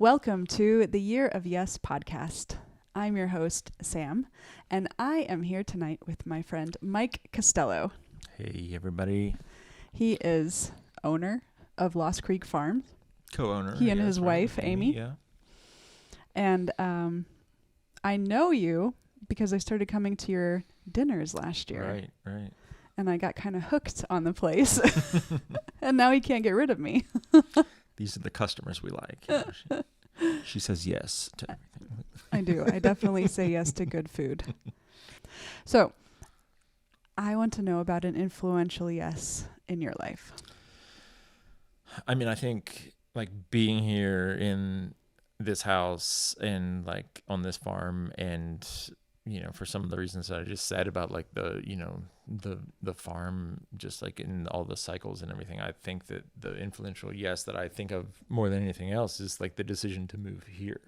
Welcome to the Year of Yes podcast. I'm your host, Sam, and I am here tonight with my friend Mike Costello. Hey, everybody. He is owner of Lost Creek Farms. Co-owner. He and his wife, Amy. Yeah. And I know you because I started coming to your dinners last year. Right. And I got kind of hooked on the place. And now he can't get rid of me. These are the customers we like. She says yes to everything. I do. I definitely say yes to good food. So, I want to know about an influential yes in your life. I mean, I think like being here in this house and like on this farm and, you know, for some of the reasons that I just said about like the, you know, the farm, just like in all the cycles and everything, I think that the influential yes that I think of more than anything else is like the decision to move here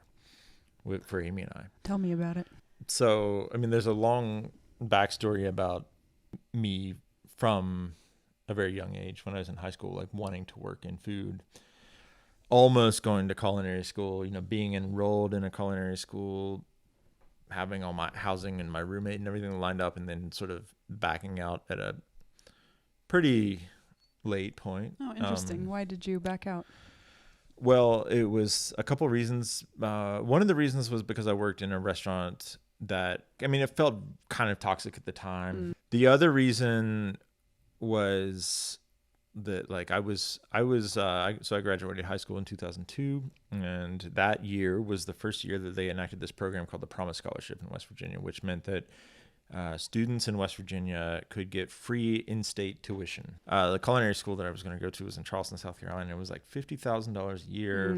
for Amy and I. Tell me about it. So, I mean, there's a long backstory about me from a very young age when I was in high school, like wanting to work in food, almost going to culinary school, you know, being enrolled in a culinary school, having all my housing and my roommate and everything lined up, and then sort of backing out at a pretty late point. Oh, interesting. Why did you back out? Well, it was a couple reasons. One of the reasons was because I worked in a restaurant that, I mean, it felt kind of toxic at the time. The other reason was that like I graduated high school in 2002, and that year was the first year that they enacted this program called the Promise Scholarship in West Virginia, which meant that students in West Virginia could get free in-state tuition. The culinary school that I was going to go to was in Charleston, South Carolina. It was like $50,000 a year.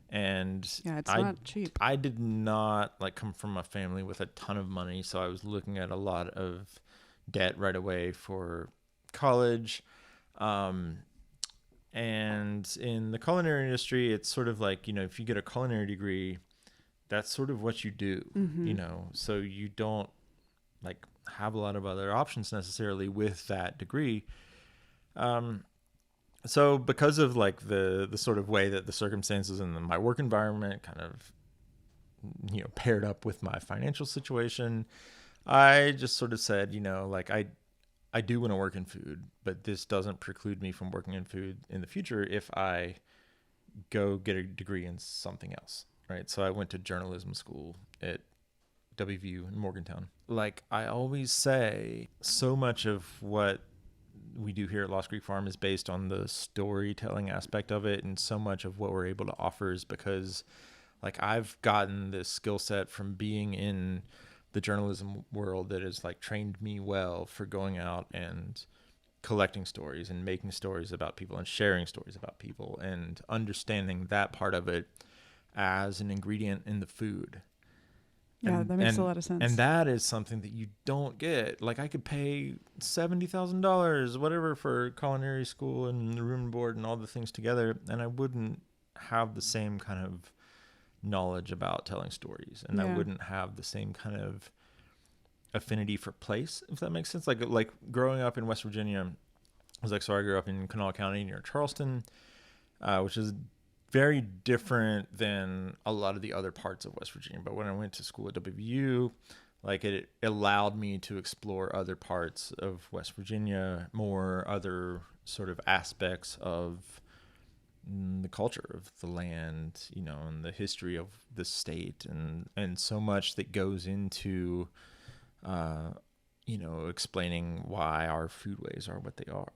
And yeah, it's not cheap. I did not like come from a family with a ton of money, so I was looking at a lot of debt right away for college. And in the culinary industry, it's sort of like, you know, if you get a culinary degree, that's sort of what you do, you know, so you don't like have a lot of other options necessarily with that degree. So because of like the sort of way that the circumstances and my work environment kind of, you know, paired up with my financial situation, I just sort of said, you know, like I do want to work in food, but this doesn't preclude me from working in food in the future if I go get a degree in something else, right? So I went to journalism school at WVU in Morgantown. Like I always say, so much of what we do here at Lost Creek Farm is based on the storytelling aspect of it, and so much of what we're able to offer is because like I've gotten this skill set from being in the journalism world that has like trained me well for going out and collecting stories and making stories about people and sharing stories about people and understanding that part of it as an ingredient in the food. Yeah, that makes a lot of sense. And that is something that you don't get. Like I could pay $70,000, whatever, for culinary school and the room and board and all the things together, and I wouldn't have the same kind of knowledge about telling stories, and I wouldn't have the same kind of affinity for place, if that makes sense. Like growing up in West Virginia, I was like, so I grew up in Kanawha County near Charleston, which is very different than a lot of the other parts of West Virginia. But when I went to school at WVU, like it allowed me to explore other parts of West Virginia, more other sort of aspects of the culture of the land, you know, and the history of the state, and so much that goes into, you know, explaining why our foodways are what they are.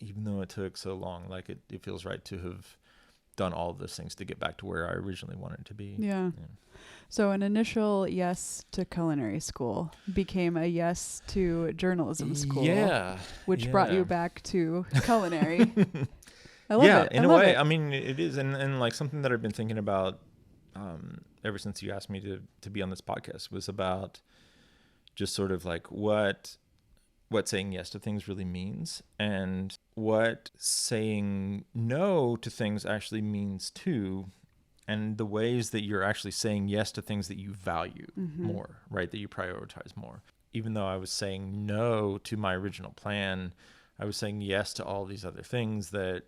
Even though it took so long, like it feels right to have done all of those things to get back to where I originally wanted to be. Yeah. So an initial yes to culinary school became a yes to journalism school. Yeah. Which brought you back to culinary. I love it. Yeah, in a way. I mean, it is, and like something that I've been thinking about ever since you asked me to be on this podcast was about just sort of like what saying yes to things really means, and what saying no to things actually means too, and the ways that you're actually saying yes to things that you value more, right? That you prioritize more. Even though I was saying no to my original plan, I was saying yes to all these other things that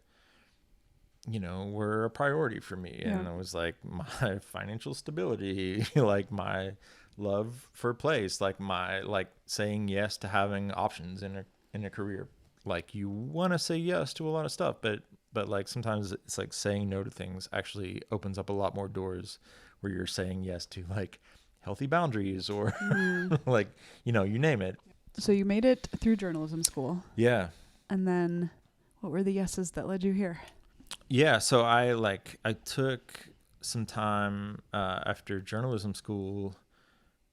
were a priority for me. And Yeah. it was like my financial stability, like my love for place, like my, like saying yes to having options in a career. Like you want to say yes to a lot of stuff, but like sometimes it's like saying no to things actually opens up a lot more doors where you're saying yes to like healthy boundaries or Mm. like, you name it. So you made it through journalism school, Yeah. and then what were the yeses that led you here? Yeah. So I took some time after journalism school,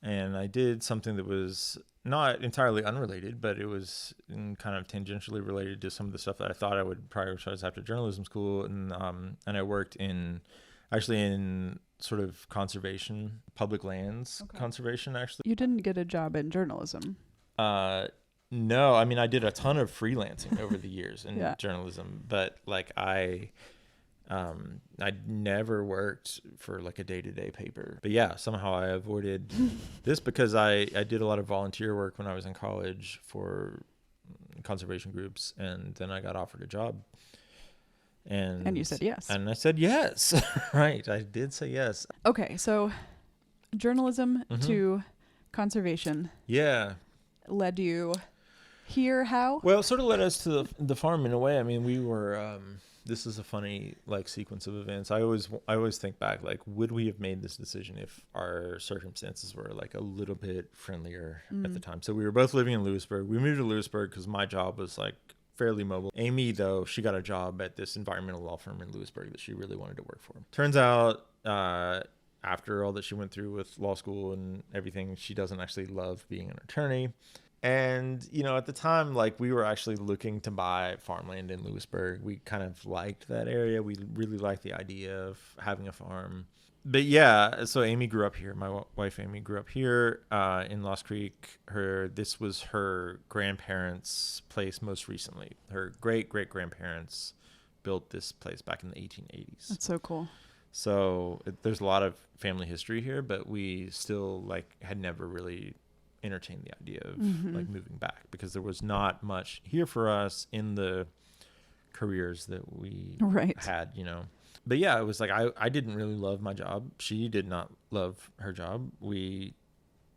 and I did something that was not entirely unrelated, but it was kind of tangentially related to some of the stuff that I thought I would prioritize after journalism school. And I worked in sort of conservation, public lands conservation, actually. You didn't get a job in journalism. Uh, no, I mean, I did a ton of freelancing over the years in Yeah. journalism, but like I never worked for like a day-to-day paper. But yeah, somehow I avoided this because I did a lot of volunteer work when I was in college for conservation groups, and then I got offered a job. And you said yes. And I said yes. Right. I did say yes. Okay, so journalism Mhm. to conservation Yeah. led you here. How? Well, it sort of led us to the farm in a way. I mean, we were. This is a funny like sequence of events. I always think back, like, would we have made this decision if our circumstances were like a little bit friendlier at the time? So we were both living in Lewisburg. We moved to Lewisburg because my job was like fairly mobile. Amy, though, she got a job at this environmental law firm in Lewisburg that she really wanted to work for. Turns out, after all that she went through with law school and everything, she doesn't actually love being an attorney. And, at the time, like, we were actually looking to buy farmland in Lewisburg. We kind of liked that area. We really liked the idea of having a farm. But yeah, so Amy grew up here. My wife, Amy, grew up here in Lost Creek. This was her grandparents' place most recently. Her great-great-grandparents built this place back in the 1880s. That's so cool. So there's a lot of family history here, but we still, like, had never really entertain the idea of like moving back because there was not much here for us in the careers that we had, But yeah, it was like I didn't really love my job. She did not love her job. We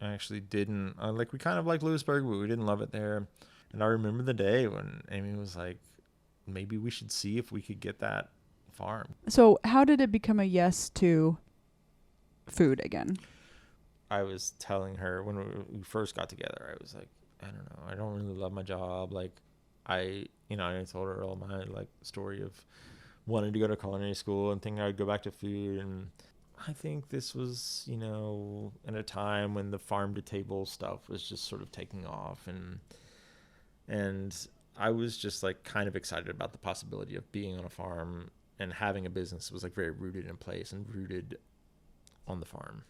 actually didn't we kind of liked Lewisburg, but we didn't love it there. And I remember the day when Amy was like, maybe we should see if we could get that farm. So how did it become a yes to food again? I was telling her when we first got together, I was like, I don't know, I don't really love my job. Like I told her all my like story of wanting to go to culinary school and thinking I'd go back to food. And I think this was, at a time when the farm to table stuff was just sort of taking off. And I was just like kind of excited about the possibility of being on a farm and having a business that was like very rooted in place and rooted on the farm.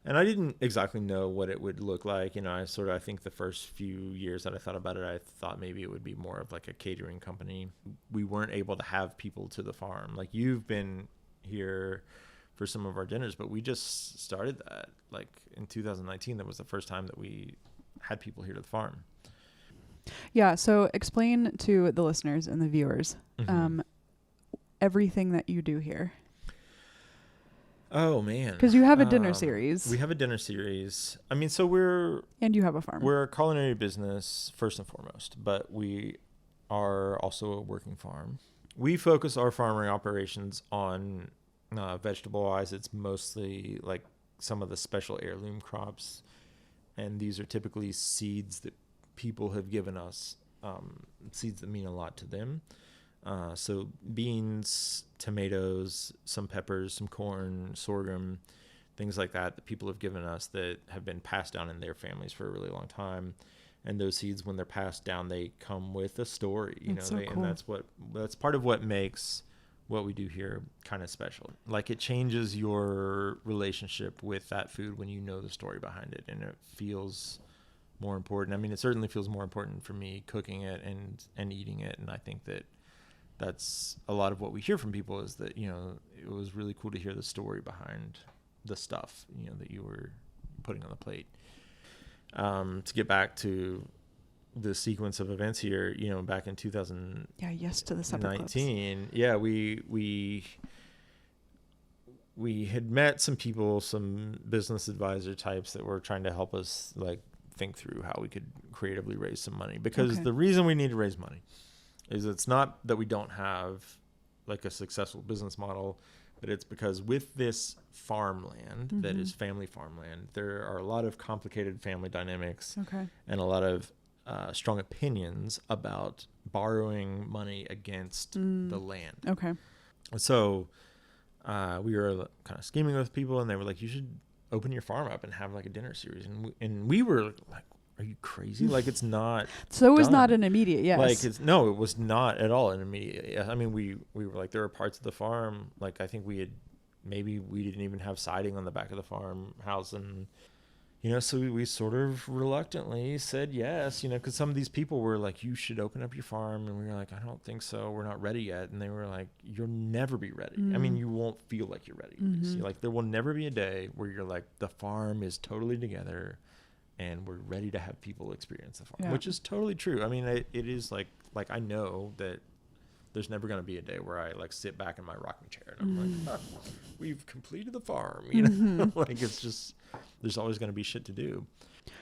And I didn't exactly know what it would look like. I think the first few years that I thought about it, I thought maybe it would be more of like a catering company. We weren't able to have people to the farm. Like you've been here for some of our dinners, but we just started that like in 2019. That was the first time that we had people here to the farm. Yeah. So explain to the listeners and the viewers everything that you do here. Oh man! Because you have a dinner series. We have a dinner series. I mean, and you have a farm. We're a culinary business first and foremost, but we are also a working farm. We focus our farming operations on vegetable-wise. It's mostly like some of the special heirloom crops, and these are typically seeds that people have given us, seeds that mean a lot to them. So beans, tomatoes, some peppers, some corn, sorghum, things like that people have given us that have been passed down in their families for a really long time. And those seeds, when they're passed down, they come with a story, cool. And that's part of what makes what we do here kind of special. Like it changes your relationship with that food when you know the story behind it, and it feels more important. I mean, it certainly feels more important for me cooking it and eating it. And I think that's a lot of what we hear from people is that, it was really cool to hear the story behind the stuff, that you were putting on the plate. To get back to the sequence of events here, you know, back in 2019, Yeah, yes to the supper clubs. yeah, we had met some people, some business advisor types that were trying to help us like think through how we could creatively raise some money, because Okay. the reason we need to raise money is it's not that we don't have like a successful business model, but it's because with this farmland that is family farmland, there are a lot of complicated family dynamics Okay. and a lot of strong opinions about borrowing money against the land. Okay. So we were kind of scheming with people, and they were like, you should open your farm up and have like a dinner series. And we were like, are you crazy? Like, it's not. So it was done. not an immediate yes. Like, it was not at all an immediate yes. I mean, we were like, there were parts of the farm, like I think maybe we didn't even have siding on the back of the farmhouse, and you know, so we sort of reluctantly said yes, you know, because some of these people were like, you should open up your farm. And we were like, I don't think so. We're not ready yet. And they were like, you'll never be ready. I mean, you won't feel like you're ready. So, like, there will never be a day where you're like, the farm is totally together and we're ready to have people experience the farm, which is totally true. I mean, it is like I know that there's never going to be a day where I like sit back in my rocking chair and I'm like, we've completed the farm, you know, like it's just, there's always going to be shit to do.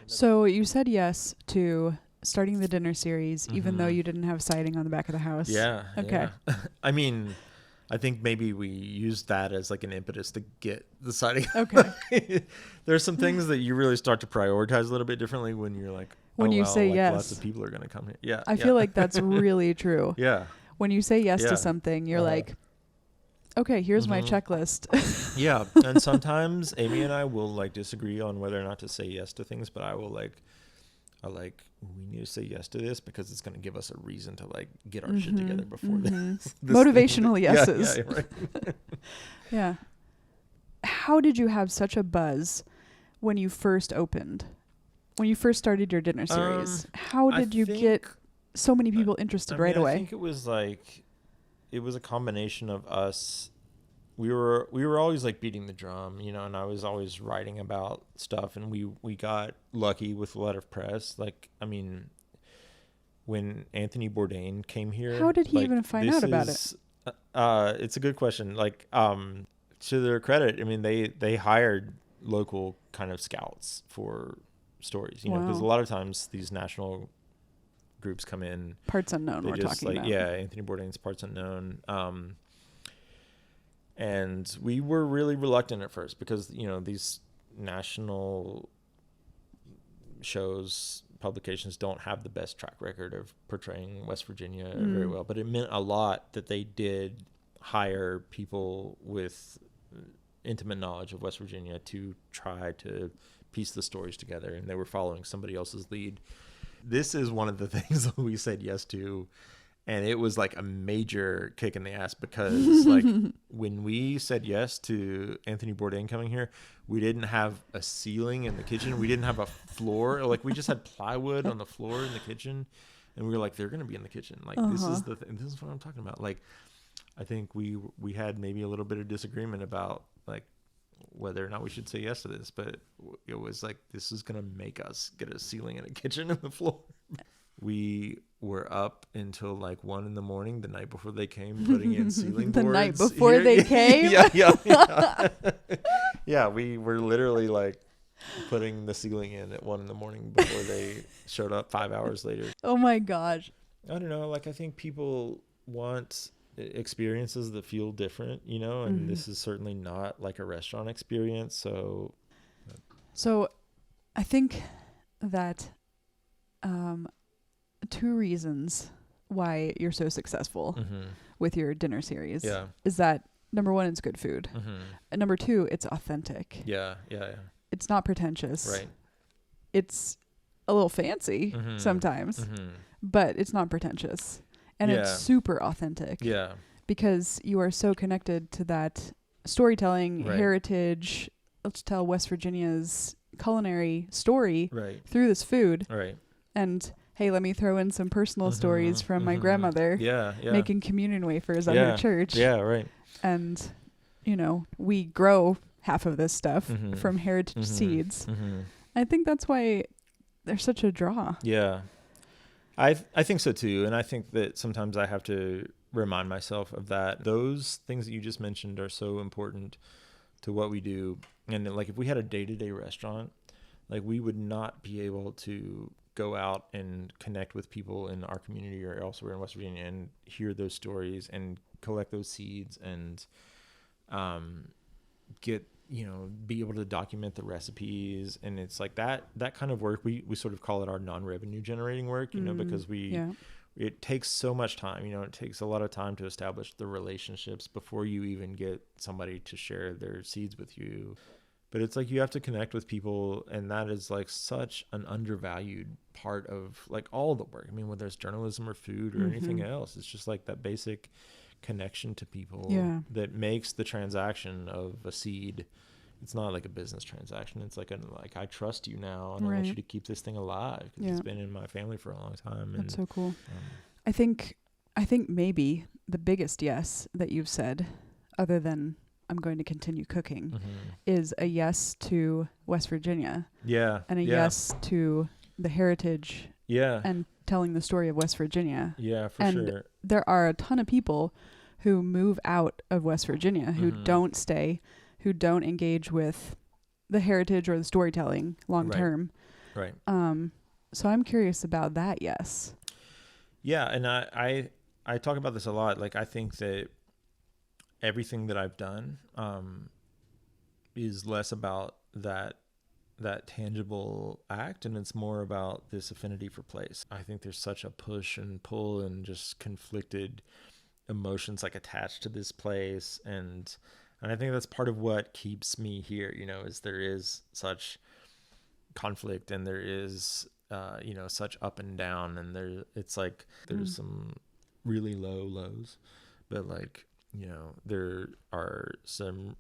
So you said yes to starting the dinner series, even though you didn't have siding on the back of the house. Yeah. Okay. Yeah. I mean, I think maybe we used that as like an impetus to get the siding. Okay. There's some things that you really start to prioritize a little bit differently when you're like, When you say like yes. lots of people are going to come here. Yeah. I feel like that's really true. Yeah. When you say yes Yeah. to something, you're like, okay, here's my checklist. Yeah. And sometimes Amy and I will like disagree on whether or not to say yes to things, but I will like, we need to say yes to this because it's going to give us a reason to like get our shit together before this Motivational thing. yeses. Yeah, right. Yeah. How did you have such a buzz when you first opened? When you first started your dinner series? How did you get so many people interested right away? I think it was like, it was a combination of us. We were always like beating the drum, you know, and I was always writing about stuff, and we got lucky with a lot of press. Like, I mean, when Anthony Bourdain came here, how did he like, even find out about it? It's a good question. Like, to their credit, I mean, they hired local kind of scouts for stories, you know, because a lot of times these national groups come in. Parts Unknown, we're talking about. Yeah, Anthony Bourdain's Parts Unknown. And we were really reluctant at first because, you know, these national shows, publications don't have the best track record of portraying West Virginia very well. But it meant a lot that they did hire people with intimate knowledge of West Virginia to try to piece the stories together. And they were following somebody else's lead. This is one of the things that we said yes to. And it was like a major kick in the ass because like when we said yes to Anthony Bourdain coming here, we didn't have a ceiling in the kitchen. We didn't have a floor. Like, we just had plywood on the floor in the kitchen. And we were like, they're going to be in the kitchen. Like, this is this is what I'm talking about. Like, I think we had maybe a little bit of disagreement about like whether or not we should say yes to this. But it was like, this is going to make us get a ceiling and a kitchen in the floor. We were up until like 1 a.m. the night before they came, putting in ceiling boards. The night before they came? Yeah. Yeah, we were literally like putting the ceiling in at 1 a.m. before they showed up 5 hours later. Oh my gosh. I don't know. Like, I think people want experiences that feel different, you know, and this is certainly not like a restaurant experience. So I think that, 2 reasons why you're so successful with your dinner series is that number 1, it's good food. And number 2, it's authentic. Yeah. It's not pretentious. Right. It's a little fancy sometimes, but it's not pretentious. And it's super authentic. Yeah. Because you are so connected to that storytelling heritage. Let's tell West Virginia's culinary story through this food. Right. And hey, let me throw in some personal stories from my grandmother making communion wafers at her church. Yeah, right. And, you know, we grow half of this stuff from heritage seeds. I think that's why they're such a draw. Yeah. I think so too. And I think that sometimes I have to remind myself of that. Those things that you just mentioned are so important to what we do. And like, if we had a day-to-day restaurant, like, we would not be able to go out and connect with people in our community or elsewhere in West Virginia and hear those stories and collect those seeds and get, be able to document the recipes. And it's like that kind of work, we sort of call it our non-revenue generating work, because it takes so much time. It takes a lot of time to establish the relationships before you even get somebody to share their seeds with you. But it's like, you have to connect with people, and that is like such an undervalued part of like all the work. I mean, whether it's journalism or food or anything else, it's just like that basic connection to people that makes the transaction of a seed. It's not like a business transaction. It's like I trust you now, and I want you to keep this thing alive because it's been in my family for a long time. That's so cool. I think maybe the biggest yes that you've said, other than I'm going to continue cooking, is a yes to West Virginia. Yeah. And a yes to the heritage. Yeah. And telling the story of West Virginia. Yeah, for sure. And there are a ton of people who move out of West Virginia, who don't stay, who don't engage with the heritage or the storytelling long term. Right. So I'm curious about that, yes. Yeah, and I talk about this a lot. Like, I think that everything that I've done is less about that tangible act, and it's more about this affinity for place. I think there's such a push and pull and just conflicted emotions like attached to this place, and I think that's part of what keeps me here, is there is such conflict, and there is such up and down, and it's like there's some really low lows, but like, there are some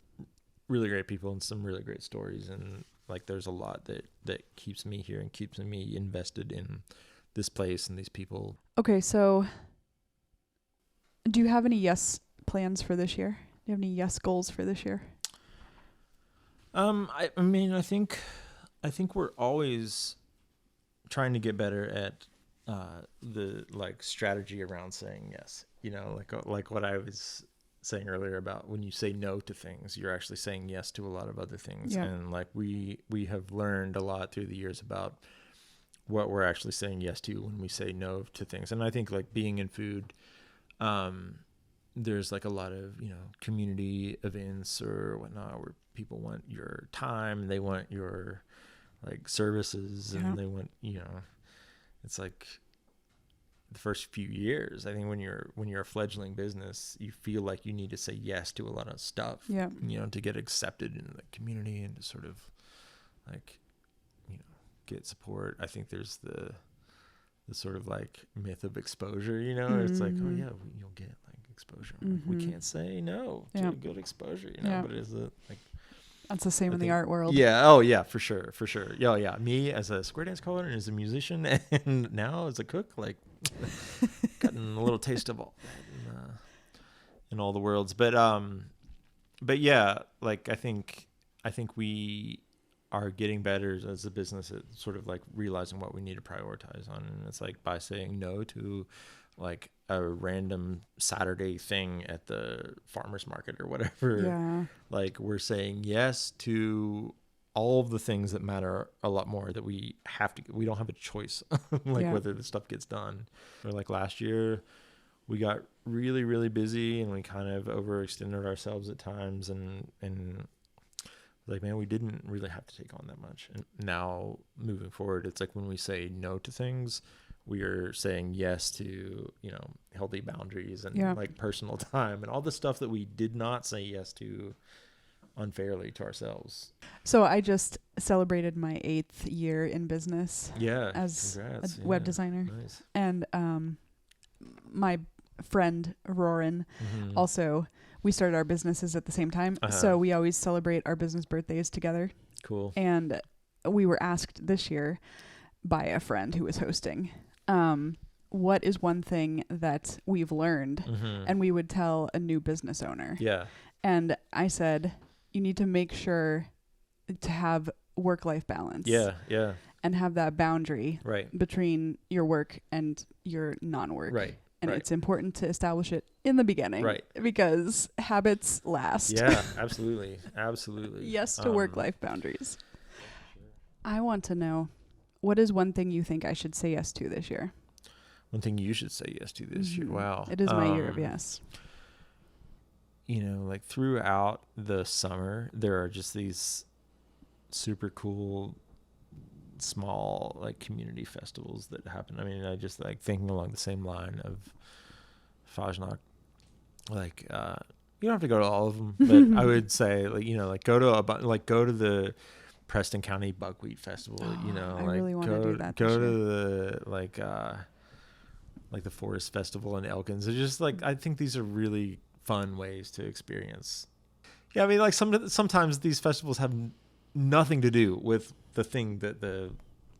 really great people and some really great stories, and like there's a lot that keeps me here and keeps me invested in this place and these people. Okay, so do you have any yes plans for this year? Do you have any yes goals for this year? I mean, I think we're always trying to get better at the like strategy around saying yes. Like what I was saying earlier about when you say no to things, you're actually saying yes to a lot of other things. Yeah. And like we have learned a lot through the years about what we're actually saying yes to when we say no to things. And I think like being in food, there's like a lot of, community events or whatnot where people want your time, they want your like services, and they want, it's like the first few years, I think when you're a fledgling business, you feel like you need to say yes to a lot of stuff, to get accepted in the community and to sort of like, get support. I think there's the sort of like myth of exposure, it's like, oh yeah, you'll get like exposure. Like, we can't say no to good exposure, but is it like, that's the same in the art world. Yeah. Oh yeah, for sure. Yeah. Me as a square dance caller and as a musician and now as a cook, like gotten a little taste of all in all the worlds. But yeah, like I think we are getting better as a business at sort of like realizing what we need to prioritize on. And it's like by saying no to like a random Saturday thing at the farmer's market or whatever, like we're saying yes to all of the things that matter a lot more that we don't have a choice whether the stuff gets done. Or like last year we got really, really busy and we kind of overextended ourselves at times and like, man, we didn't really have to take on that much. And now moving forward, it's like when we say no to things, we are saying yes to, healthy boundaries and like personal time and all the stuff that we did not say yes to unfairly to ourselves. So I just celebrated my 8th year in business as congrats. a web designer. Nice. And my friend Roran also, we started our businesses at the same time. So we always celebrate our business birthdays together. Cool. And we were asked this year by a friend who was hosting, what is one thing that we've learned and we would tell a new business owner? Yeah. And I said, you need to make sure to have work-life balance. Yeah. Yeah. and have that boundary between your work and your non-work. Right. And it's important to establish it in the beginning. Right. Because habits last. Yeah, absolutely. Absolutely. Yes to work-life boundaries. I want to know, what is one thing you think I should say yes to this year? One thing you should say yes to this year. Wow. It is my year of yes. You know, like throughout the summer, there are just these super cool small like community festivals that happen. I mean, I just like thinking along the same line of Fajnak, like you don't have to go to all of them, but I would say like, you know, like go to the Preston County Buckwheat Festival, you know, I like really want to do that. Go to the like the Forest Festival in Elkins. It's just like, I think these are really fun ways to experience. Yeah, I mean, like sometimes these festivals have nothing to do with the thing that the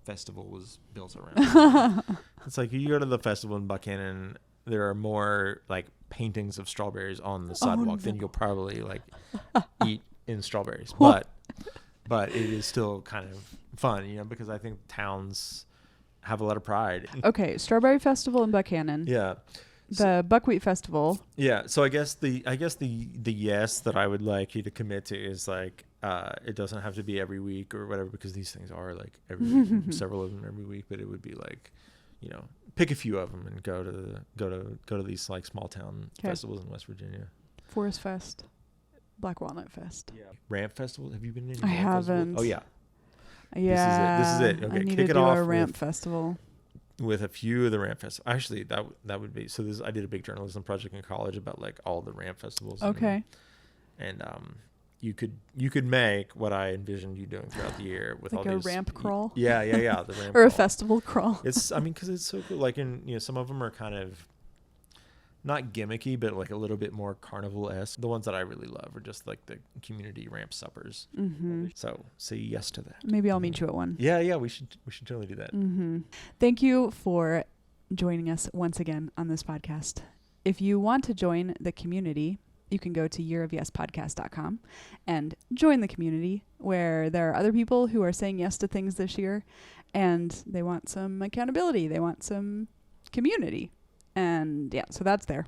festival was built around. It's like you go to the festival in Buchanan, there are more like paintings of strawberries on the sidewalk than you'll probably like eat in strawberries. But it is still kind of fun, you know, because I think towns have a lot of pride. Okay, Strawberry Festival in Buchanan. Yeah. The Buckwheat Festival. Yeah, so I guess the yes that I would like you to commit to is like it doesn't have to be every week or whatever, because these things are like every week, several of them every week, but it would be like, you know, pick a few of them and go to these like small town festivals in West Virginia. Forest Fest, Black Walnut Fest. Yeah. Ramp Festival. Have you been in? I haven't. Festival? Oh yeah. Yeah. This is it. Okay, I need kick to it do off a ramp festival. With a few of the ramp festivals. Actually, that would be, so this, I did a big journalism project in college about like all the ramp festivals. Okay. And you could make what I envisioned you doing throughout the year with like all a these ramp crawl. Yeah, the ramp or crawl. A festival crawl. It's, I mean, because it's so cool. Like, in, you know, some of them are kind of not gimmicky, but like a little bit more carnival-esque. The ones that I really love are just like the community ramp suppers. Mm-hmm. So say yes to that. Maybe I'll meet you at one. Yeah, we should totally do that. Mm-hmm. Thank you for joining us once again on this podcast. If you want to join the community, you can go to yearofyespodcast.com and join the community, where there are other people who are saying yes to things this year, and they want some accountability. They want some community. And yeah, so that's there.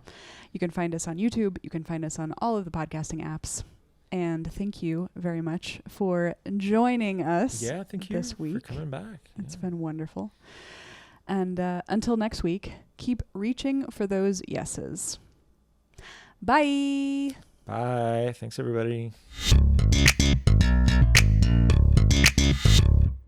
You can find us on YouTube. You can find us on all of the podcasting apps. And thank you very much for joining us. Yeah, thank you this week. for coming back. It's been wonderful. And until next week, keep reaching for those yeses. Bye. Bye. Thanks, everybody.